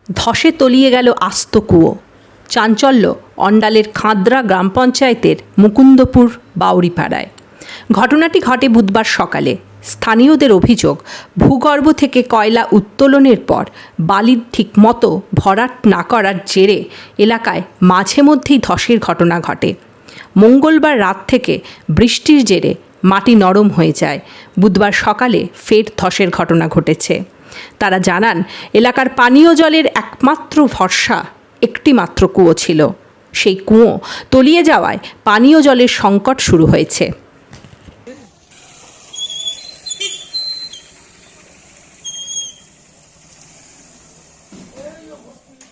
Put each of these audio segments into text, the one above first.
ধসে তলিয়ে গেল আস্ত কুয়ো। চাঞ্চল্য অন্ডালের খাঁদ্রা গ্রাম পঞ্চায়েতের মুকুন্দপুর বাউরিপাড়ায়। ঘটনাটি ঘটে বুধবার সকালে। স্থানীয়দের অভিযোগ, ভূগর্ভ থেকে কয়লা উত্তোলনের পর বালির ঠিকমতো ভরাট না করার জেরে এলাকায় মাঝে মধ্যেই ধসের ঘটনা ঘটে। মঙ্গলবার রাত থেকে বৃষ্টির জেরে মাটি নরম হয়ে যায়। বুধবার সকালে ফের ধসের ঘটনা ঘটেছে। তারা জানান, এলাকার পানীয় জলের একমাত্র ভরসা একটি মাত্র কুয়ো ছিল। সেই কুয়ো তলিয়ে যাওয়ায় পানীয় জলের সংকট শুরু হয়েছে।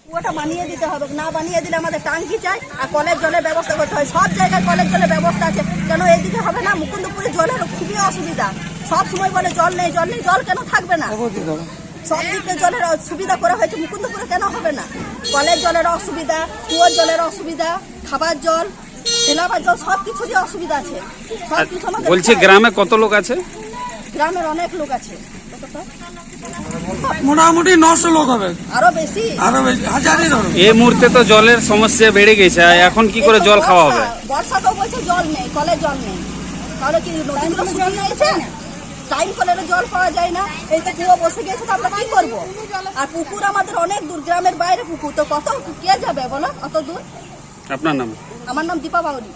কুয়োটা বানিয়ে দিতে হবে, না বানিয়ে দিলে আমাদের টাঙ্কি চাই আর কলের জলের ব্যবস্থা করতে হয়। সব জায়গায় কলের জলের ব্যবস্থা আছে, কেন এইদিকে হবে না? মুকুন্দপুরে জলের খুবই অসুবিধা। সব সময় বলে জল নেই, জল নেই। জল কেন থাকবে না? সব দিকে জলের সুবিধা করা হয়েছে, মুকুন্দপুরে কেন হবে না? কলের জলের অসুবিধা, কুয়োর জলের অসুবিধা, খাবার জল, ঢেলাবার জল, সব কিছুরই অসুবিধা আছে। সব কিছু বলছি, গ্রামে কত লোক আছে? গ্রামের অনেক লোক আছে, মোটামুটি 900 লোক হবে, আরো বেশি, হাজারের। এই মুহূর্তে তো জলের সমস্যা বেড়ে গেছে, এখন কি করে জল খাওয়া হবে? বর্ষাতেও বলছে জল নেই, কলের জল নেই। তাহলে কি নদীগুলো শুকিয়ে গেছে? টাইম কলের জল পাওয়া যায় না, এই তো কুয়ো বসে গেছে, তো আমরা কি করবো? আর পুকুর আমাদের অনেক দূর, গ্রামের বাইরে পুকুর, তো কত কে যাবে বলো অত দূর? আপনার নাম? আমার নাম দীপা বাউরি।